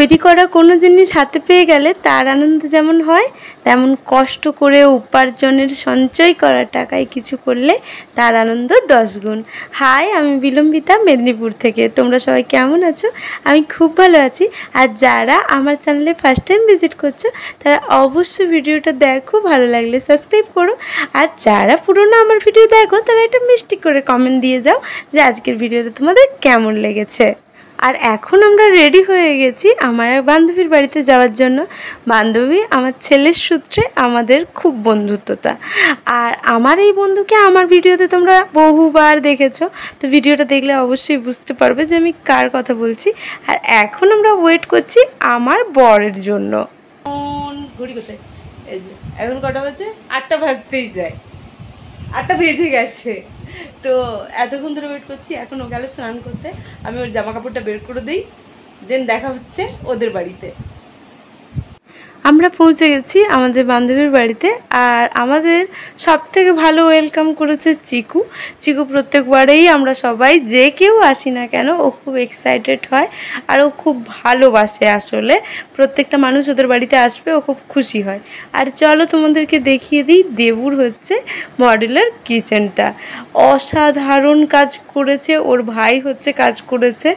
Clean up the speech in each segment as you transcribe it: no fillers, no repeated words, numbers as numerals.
তৈরি করা কোনো জিনিস হাতে পেয়ে গেলে তার আনন্দ যেমন হয়, তেমন কষ্ট করে উপার্জনের সঞ্চয় করা টাকায় কিছু করলে তার আনন্দ 10 গুণ। হাই, আমি বিলম্বিতা, মেদিনীপুর থেকে। তোমরা সবাই কেমন আছো? আমি খুব ভালো আছি। আর যারা আমার চ্যানেলে ফার্স্ট টাইম ভিজিট করছো তারা অবশ্যই ভিডিওটা দেখো, ভালো লাগলে সাবস্ক্রাইব করো। আর যারা পুরনো আমার ভিডিও দেখো তারা একটা মিষ্টি করে কমেন্ট দিয়ে যাও যে আজকের ভিডিওটা তোমাদের কেমন লেগেছে। আর এখন আমরা রেডি হয়ে গেছি আমার বান্ধবীর বাড়িতে যাওয়ার জন্য। বান্ধবী আমার ছেলের সূত্রে আমাদের খুব বন্ধুত্বতা। আর আমার এই বন্ধুকে আমার ভিডিওতে তোমরা বহুবার দেখেছো, তো ভিডিওটা দেখলে অবশ্যই বুঝতে পারবে যে আমি কার কথা বলছি। আর এখন আমরা ওয়েট করছি আমার বরের জন্য। ঘড়ি কোথায়? এই যে এখন কটা বাজে? 8টা বাজতেই যায়, 8টা বেজে গেছে। তো এতক্ষণ ধরে ওয়েট করছি। এখন ও গেল স্নান করতে, আমি ওর জামা কাপড়টা বের করে দিই, দেন দেখা হচ্ছে ওদের বাড়িতে। আমরা পৌঁছে গেছি আমাদের বান্ধবীর বাড়িতে। আর আমাদের সব থেকে ভালো ওয়েলকাম করেছে চিকু। চিকু প্রত্যেকবারেই আমরা সবাই যে কেউ আসি না কেন ও খুব এক্সাইটেড হয় আর ও খুব ভালোবাসে। আসলে প্রত্যেকটা মানুষ ওদের বাড়িতে আসবে ও খুব খুশি হয়। আর চলো তোমাদেরকে দেখিয়ে দিই দেবুর হচ্ছে মডেলার কিচেনটা। অসাধারণ কাজ করেছে, ওর ভাই হচ্ছে কাজ করেছে,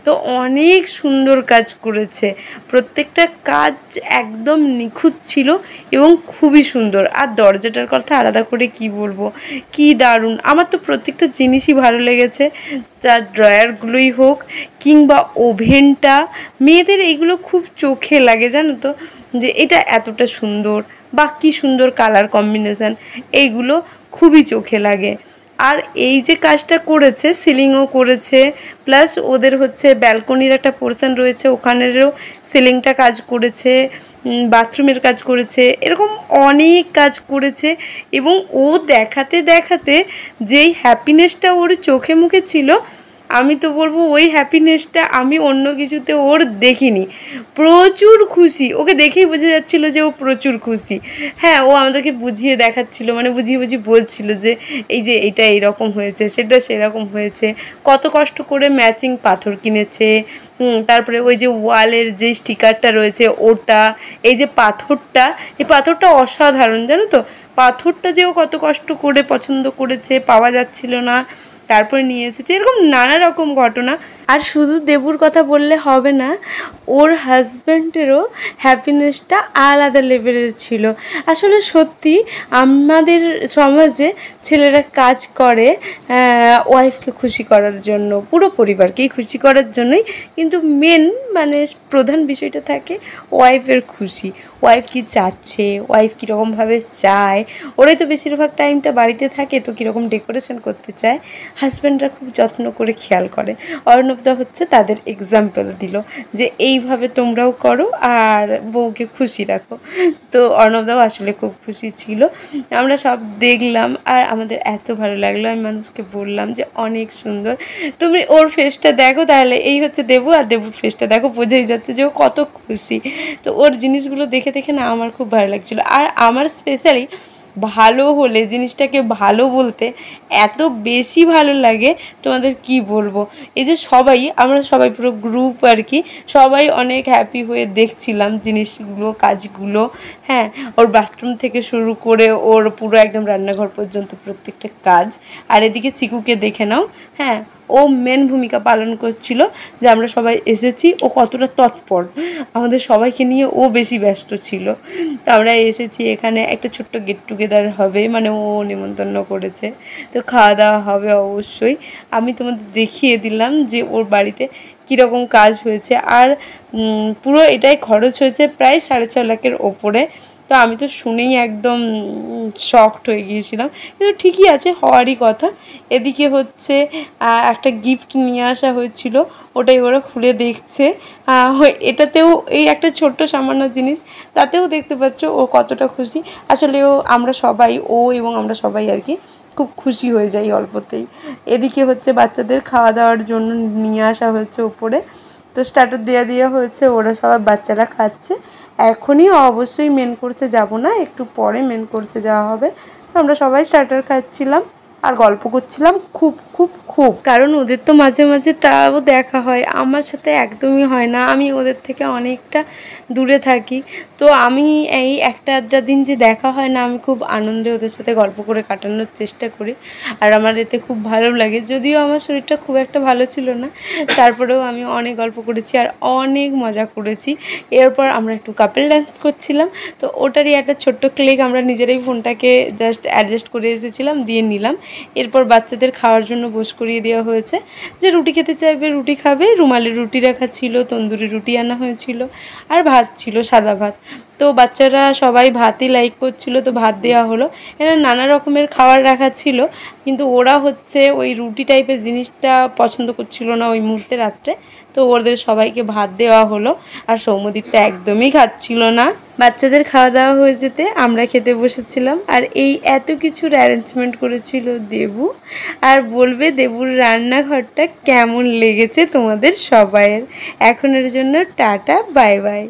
তো অনেক সুন্দর কাজ করেছে। প্রত্যেকটা কাজ একদম নিখুঁত ছিল এবং খুবই সুন্দর। আর দরজাটার কথা আলাদা করে কি বলবো, কি দারুণ। আমার তো প্রত্যেকটা জিনিসই ভালো লেগেছে, যার ড্রয়ারগুলোই হোক কিংবা ওভেনটা। মেয়েদের এইগুলো খুব চোখে লাগে জানো তো, যে এটা এতটা সুন্দর বা কী সুন্দর কালার কম্বিনেশান, এইগুলো খুবই চোখে লাগে। আর এই যে কাজটা করেছে, সিলিংও করেছে, প্লাস ওদের হচ্ছে ব্যালকনির একটা পোর্শন রয়েছে, ওখানেরও সিলিংটা কাজ করেছে, বাথরুমের কাজ করেছে, এরকম অনেক কাজ করেছে। এবং ও দেখাতে দেখাতে যেই হ্যাপিনেসটা ওর চোখে মুখে ছিল, আমি তো বলবো ওই হ্যাপিনেসটা আমি অন্য কিছুতে ওর দেখিনি। প্রচুর খুশি, ওকে দেখেই বোঝা যাচ্ছিলো যে ও প্রচুর খুশি। হ্যাঁ, ও আমাদেরকে বুঝিয়ে দেখাচ্ছিলো, মানে বুঝিয়ে বলছিল যে এই যে এটা এইরকম হয়েছে, সেটা সেরকম হয়েছে, কত কষ্ট করে ম্যাচিং পাথর কিনেছে। তারপরে ওই যে ওয়ালের যে স্টিকারটা রয়েছে ওটা, এই যে পাথরটা, এই পাথরটা অসাধারণ জানো তো। পাথরটা যে ও কত কষ্ট করে পছন্দ করেছে, পাওয়া যাচ্ছিল না, তারপরে নিয়ে এসেছে, এরকম নানা রকম ঘটনা। আর শুধু দেবুর কথা বললে হবে না, ওর হাজব্যান্ডেরও হ্যাপিনেসটা আলাদা লেভেলের ছিল। আসলে সত্যি আমাদের সমাজে ছেলেরা কাজ করে ওয়াইফকে খুশি করার জন্য, পুরো পরিবারকেই খুশি করার জন্যই, কিন্তু মেন মানে প্রধান বিষয়টা থাকে ওয়াইফের খুশি। ওয়াইফ কী চাচ্ছে, ওয়াইফ কীরকমভাবে চায়, ওরাই তো বেশিরভাগ টাইমটা বাড়িতে থাকে, তো কীরকম ডেকোরেশন করতে চায় হাজব্যান্ডরা খুব যত্ন করে খেয়াল করে। অর্ণবদা হচ্ছে তাদের এক্সাম্পল দিল যে এইভাবে তোমরাও করো আর বউকে খুশি রাখো। তো অর্ণবদাও আসলে খুব খুশি ছিল, আমরা সব দেখলাম আর আমাদের এত ভালো লাগলো। আমি মানুষকে বললাম যে অনেক সুন্দর, তুমি ওর ফেসটা দেখো, তাহলে এই হচ্ছে দেবু, আর দেবুর ফেসটা দেখো, বোঝাই যাচ্ছে যে ও কত খুশি। তো ওর জিনিসগুলো দেখে দেখে না আমার খুব ভালো লাগছিলো। আর আমার স্পেশালি ভালো হলে জিনিসটাকে ভালো বলতে এত বেশি ভালো লাগে, তোমাদের কি বলবো। এই যে সবাই, আমরা সবাই পুরো গ্রুপ আর কি, সবাই অনেক হ্যাপি হয়ে দেখছিলাম জিনিসগুলো, কাজগুলো। হ্যাঁ, ওর বাথরুম থেকে শুরু করে ওর পুরো একদম রান্নাঘর পর্যন্ত প্রত্যেকটা কাজ। আর এদিকে চিকুকে দেখে নাও, হ্যাঁ, ও মেন ভূমিকা পালন করছিল যে আমরা সবাই এসেছি, ও কতটা তৎপর, আমাদের সবাইকে নিয়ে ও বেশি ব্যস্ত ছিল। তো আমরা এসেছি, এখানে একটা ছোট্ট গেট টুগেদার হবে, মানে ও নিমন্ত্রণ করেছে, তো খাওয়া দাওয়া হবে অবশ্যই। আমি তোমাদের দেখিয়ে দিলাম যে ওর বাড়িতে কীরকম কাজ হয়েছে। আর পুরো এটাই খরচ হয়েছে প্রায় 6.5 লাখের ওপরে। তো আমি তো শুনেই একদম শকড হয়ে গিয়েছিলাম, কিন্তু ঠিকই আছে, হওয়ারই কথা। এদিকে হচ্ছে একটা গিফট নিয়ে আসা হয়েছিল, ওটাই ওরা খুলে দেখছে। এটাতেও এই একটা ছোট্ট সামান্য জিনিস, তাতেও দেখতে পাচ্ছ ও কতটা খুশি। আসলেও আমরা সবাই, ও এবং আমরা সবাই আর কি খুব খুশি হয়ে যাই অল্পতেই। এদিকে হচ্ছে বাচ্চাদের খাওয়া দাওয়ার জন্য নিয়ে আসা হয়েছে ওপরে, তো স্টার্টার দেওয়া হয়েছে, ওরা সবাই বাচ্চারা খাচ্ছে। এখনই অবশ্যই মেন কোর্সে যাব না, একটু পরে মেন কোর্সে যাওয়া হবে। তো আমরা সবাই স্টার্টার খাচ্ছিলাম। আর গল্প করছিলাম খুব খুব খুব, কারণ ওদের তো মাঝে মাঝে তাও দেখা হয়, আমার সাথে একদমই হয় না, আমি ওদের থেকে অনেকটা দূরে থাকি। তো আমি এই একটা আধটা দিন যে দেখা হয় না, আমি খুব আনন্দে ওদের সাথে গল্প করে কাটানোর চেষ্টা করি, আর আমার এতে খুব ভালো লাগে। যদিও আমার শরীরটা খুব একটা ভালো ছিল না, তারপরেও আমি অনেক গল্প করেছি আর অনেক মজা করেছি। এরপর আমরা একটু কাপল ডান্স করছিলাম, তো ওটারই একটা ছোট্ট ক্লিক আমরা নিজেরাই ফোনটাকে জাস্ট অ্যাডজাস্ট করে এসেছিলাম, দিয়ে নিলাম। এরপর বাচ্চাদের খাওয়ার জন্য বস করিয়ে দেওয়া হয়েছে, যে রুটি খেতে চাইবে রুটি খাবে, রুমালি রুটি রাখা ছিল, তন্দুরি রুটি আনা হয়েছিল, আর ভাত ছিল, সাদা ভাত। তো বাচ্চারা সবাই ভাতই লাইক করছিল, তো ভাত দেওয়া হলো। এরা নানা রকমের খাবার রাখা ছিল, কিন্তু ওরা হচ্ছে ওই রুটি টাইপের জিনিসটা পছন্দ করছিল না ওই মুহূর্তে রাত্রে, তো ওদের সবাইকে ভাত দেওয়া হলো। আর সৌম্যদীপটা একদমই খাচ্ছিল না। বাচ্চাদের খাওয়া দাওয়া হয়ে যেতে আমরা খেতে বসেছিলাম, আর এই এত কিছুর অ্যারেঞ্জমেন্ট করেছিল দেবু। আর বলবে দেবুর রান্নাঘরটা কেমন লেগেছে তোমাদের সবাইয়ের। এখনের জন্য টাটা, বাই বাই।